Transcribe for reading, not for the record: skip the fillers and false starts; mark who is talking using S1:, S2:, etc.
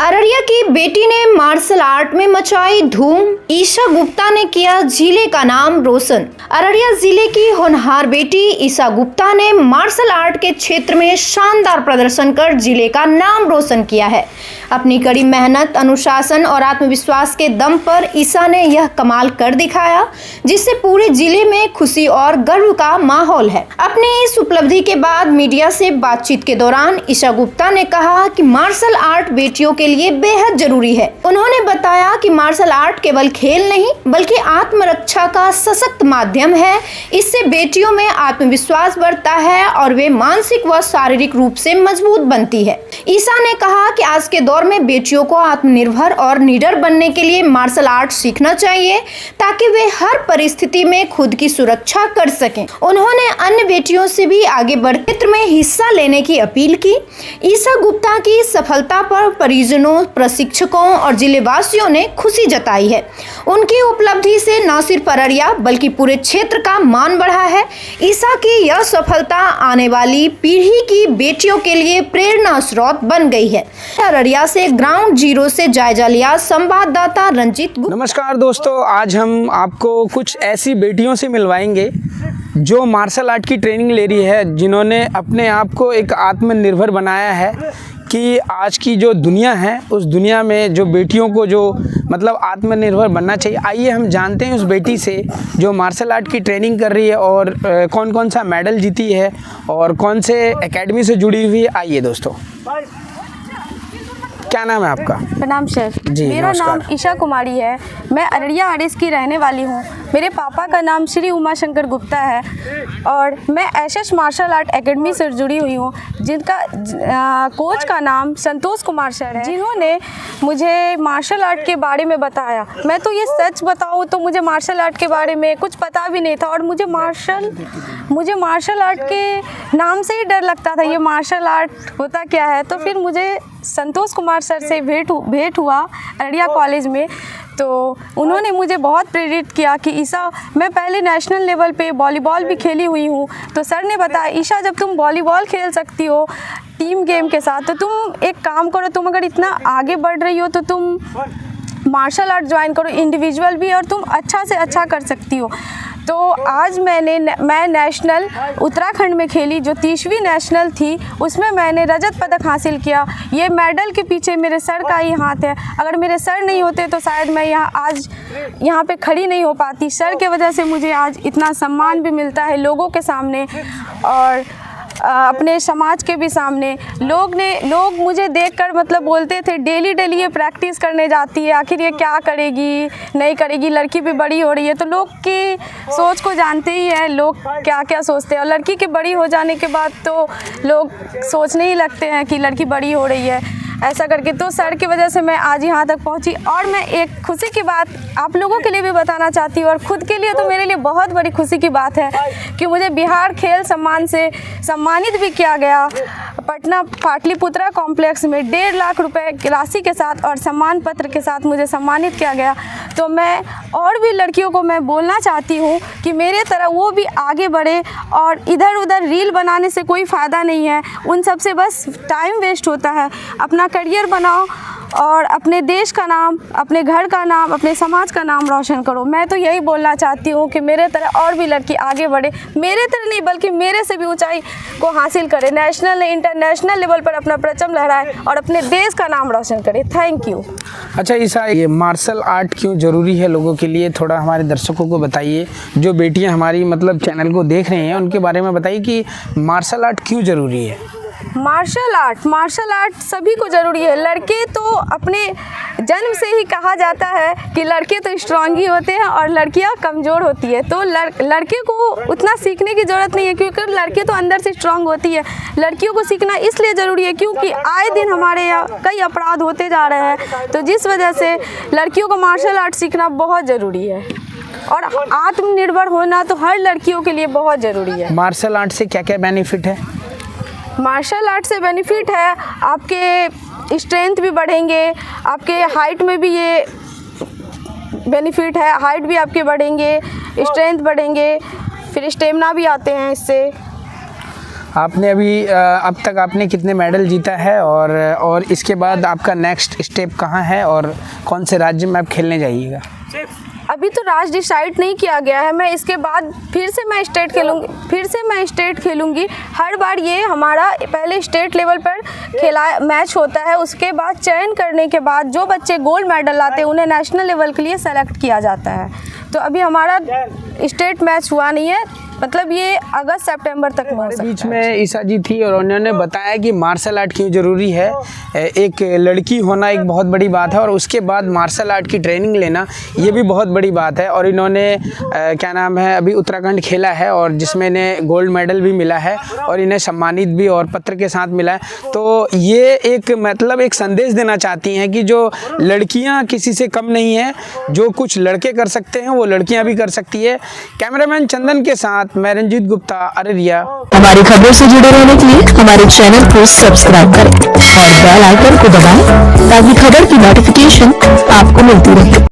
S1: अररिया की बेटी ने मार्शल आर्ट में मचाई धूम, ईशा गुप्ता ने किया जिले का नाम रोशन। अररिया जिले की होनहार बेटी ईशा गुप्ता ने मार्शल आर्ट के क्षेत्र में शानदार प्रदर्शन कर जिले का नाम रोशन किया है। अपनी कड़ी मेहनत, अनुशासन और आत्मविश्वास के दम पर ईशा ने यह कमाल कर दिखाया, जिससे पूरे जिले में खुशी और गर्व का माहौल है। अपनी इस उपलब्धि के बाद मीडिया से बातचीत के दौरान ईशा गुप्ता ने कहा कि मार्शल आर्ट बेटियों के लिए बेहद जरूरी है। उन्होंने बताया कि मार्शल आर्ट केवल खेल नहीं बल्कि आत्मरक्षा का सशक्त माध्यम है। इससे बेटियों में आत्मविश्वास बढ़ता है और वे मानसिक व शारीरिक रूप से मजबूत बनती है। ईशा ने कहा कि आज के दौर में बेटियों को आत्मनिर्भर और निडर बनने के लिए मार्शल आर्ट सीखना चाहिए, ताकि वे हर परिस्थिति में खुद की सुरक्षा कर सकें। उन्होंने अन्य बेटियों से भी आगे बढ़ क्षेत्र में हिस्सा लेने की अपील की। ईशा गुप्ता की सफलता पर परिजनों, प्रशिक्षकों और जिलेवासियों ने खुशी जताई है। उनकी उपलब्धि से न सिर्फ अररिया बल्कि पूरे क्षेत्र का मान बढ़ा है। ईशा की यह सफलता आने वाली पीढ़ी की बेटियों के लिए प्रेरणा स्रोत बन गई है। अररिया से ग्राउंड जीरो से जायजा लिया संवाददाता रंजीत।
S2: नमस्कार दोस्तों, आज हम आपको कुछ ऐसी बेटियों से मिलवाएंगे जो मार्शल आर्ट की ट्रेनिंग ले रही है, जिन्होंने अपने आप को एक आत्मनिर्भर बनाया है कि आज की जो दुनिया है उस दुनिया में जो बेटियों को जो मतलब आत्मनिर्भर बनना चाहिए। आइए हम जानते हैं उस बेटी से जो मार्शल आर्ट की ट्रेनिंग कर रही है और कौन कौन सा मेडल जीती है और कौन से एकेडमी से जुड़ी हुई है। आइए दोस्तों, क्या नाम है आपका?
S3: प्रणाम सर जी। मेरा नाम ईशा कुमारी है। मैं अररिया आरएस की रहने वाली हूँ। मेरे पापा का नाम श्री उमा शंकर गुप्ता है और मैं एसएस मार्शल आर्ट एकेडमी से जुड़ी हुई हूँ, जिनका कोच का नाम संतोष कुमार सर है, जिन्होंने मुझे मार्शल आर्ट के बारे में बताया। मैं तो ये सच बताऊँ तो मुझे मार्शल आर्ट के बारे में कुछ पता भी नहीं था और मुझे मार्शल आर्ट के नाम से ही डर लगता था, ये मार्शल आर्ट होता क्या है। तो फिर मुझे संतोष कुमार सर से भेंट हुआ अररिया कॉलेज में, तो उन्होंने मुझे बहुत प्रेरित किया कि ईशा, मैं पहले नेशनल लेवल पे वॉलीबॉल भी खेली हुई हूँ। तो सर ने बताया, ईशा जब तुम वॉलीबॉल खेल सकती हो टीम गेम के साथ, तो तुम एक काम करो, तुम अगर इतना आगे बढ़ रही हो तो तुम मार्शल आर्ट ज्वाइन करो, इंडिविजुअल भी, और तुम अच्छा से अच्छा कर सकती हो। तो आज मैं नेशनल उत्तराखंड में खेली, जो 30वीं नेशनल थी, उसमें मैंने रजत पदक हासिल किया। ये मेडल के पीछे मेरे सर का ही हाथ है। अगर मेरे सर नहीं होते तो शायद मैं आज यहाँ पे खड़ी नहीं हो पाती। सर के वजह से मुझे आज इतना सम्मान भी मिलता है लोगों के सामने और अपने समाज के भी सामने। लोग मुझे देखकर मतलब बोलते थे, डेली ये प्रैक्टिस करने जाती है, आखिर ये क्या करेगी नहीं करेगी, लड़की भी बड़ी हो रही है। तो लोग की सोच को जानते ही हैं, लोग क्या क्या सोचते हैं। और लड़की के बड़ी हो जाने के बाद तो लोग सोचने ही लगते हैं कि लड़की बड़ी हो रही है, ऐसा करके। तो सर की वजह से मैं आज यहाँ तक पहुँची। और मैं एक खुशी की बात आप लोगों के लिए भी बताना चाहती हूँ, और खुद के लिए तो मेरे लिए बहुत बड़ी खुशी की बात है कि मुझे बिहार खेल सम्मान से सम्मानित भी किया गया। पटना पाटलिपुत्रा कॉम्प्लेक्स में 1.5 लाख रुपए की राशि के साथ और सम्मान पत्र के साथ मुझे सम्मानित किया गया। तो मैं और भी लड़कियों को मैं बोलना चाहती हूँ कि मेरे तरह वो भी आगे बढ़े, और इधर उधर रील बनाने से कोई फ़ायदा नहीं है, उन सब से बस टाइम वेस्ट होता है। अपना करियर बनाओ और अपने देश का नाम, अपने घर का नाम, अपने समाज का नाम रोशन करो। मैं तो यही बोलना चाहती हूँ कि मेरे तरह और भी लड़की आगे बढ़े, मेरे तरह नहीं बल्कि मेरे से भी ऊंचाई को हासिल करे, नेशनल इंटरनेशनल लेवल पर अपना परचम लहराए और अपने देश का नाम रोशन करे। Thank you.
S2: अच्छा ईशा, ये मार्शल आर्ट क्यों ज़रूरी है लोगों के लिए, थोड़ा हमारे दर्शकों को बताइए। जो बेटियाँ हमारी मतलब चैनल को देख रही हैं उनके बारे में बताइए कि मार्शल आर्ट क्यों ज़रूरी है।
S3: मार्शल आर्ट सभी को ज़रूरी है। लड़के तो अपने जन्म से ही कहा जाता है कि लड़के तो स्ट्रांग ही होते हैं और लड़कियां कमज़ोर होती है। तो लड़के को उतना सीखने की ज़रूरत नहीं है, क्योंकि लड़के तो अंदर से स्ट्रांग होती है। लड़कियों को सीखना इसलिए ज़रूरी है क्योंकि आए दिन हमारे यहाँ कई अपराध होते जा रहे हैं, तो जिस वजह से लड़कियों को मार्शल आर्ट सीखना बहुत ज़रूरी है। और आत्मनिर्भर होना तो हर लड़कियों के लिए बहुत ज़रूरी है।
S2: मार्शल आर्ट से क्या क्या बेनिफिट है?
S3: मार्शल आर्ट से बेनिफिट है, आपके स्ट्रेंथ भी बढ़ेंगे, आपके हाइट में भी ये बेनिफिट है, हाइट भी आपके बढ़ेंगे, स्ट्रेंथ बढ़ेंगे, फिर स्टेमिना भी आते हैं इससे।
S2: आपने अभी अब तक आपने कितने मेडल जीता है और इसके बाद आपका नेक्स्ट स्टेप कहाँ है और कौन से राज्य में आप खेलने जाइएगा?
S3: अभी तो राज्य डिसाइड नहीं किया गया है। मैं इसके बाद फिर से मैं स्टेट खेलूंगी। हर बार ये हमारा पहले स्टेट लेवल पर खेला मैच होता है, उसके बाद चयन करने के बाद जो बच्चे गोल्ड मेडल लाते हैं उन्हें नेशनल लेवल के लिए सेलेक्ट किया जाता है। तो अभी हमारा स्टेट मैच हुआ नहीं है, मतलब ये अगस्त सितंबर तक में हो सकता है।
S2: बीच में ईसा जी थी और उन्होंने बताया कि मार्शल आर्ट क्यों ज़रूरी है। एक लड़की होना एक बहुत बड़ी बात है और उसके बाद मार्शल आर्ट की ट्रेनिंग लेना ये भी बहुत बड़ी बात है। और इन्होंने क्या नाम है अभी उत्तराखंड खेला है और जिसमें इन्हें गोल्ड मेडल भी मिला है और इन्हें सम्मानित भी और पत्र के साथ मिला है। तो ये एक मतलब एक संदेश देना चाहती हैं कि जो लड़कियाँ किसी से कम नहीं है, जो कुछ लड़के कर सकते हैं वो लड़कियाँ भी कर सकती है। कैमरामैन चंदन के साथ मैं रंजीत गुप्ता, अररिया।
S4: हमारी खबरों से जुड़े रहने के लिए हमारे चैनल को सब्सक्राइब करें और बेल आइकन को दबाएं ताकि खबर की नोटिफिकेशन आपको मिलती रहे।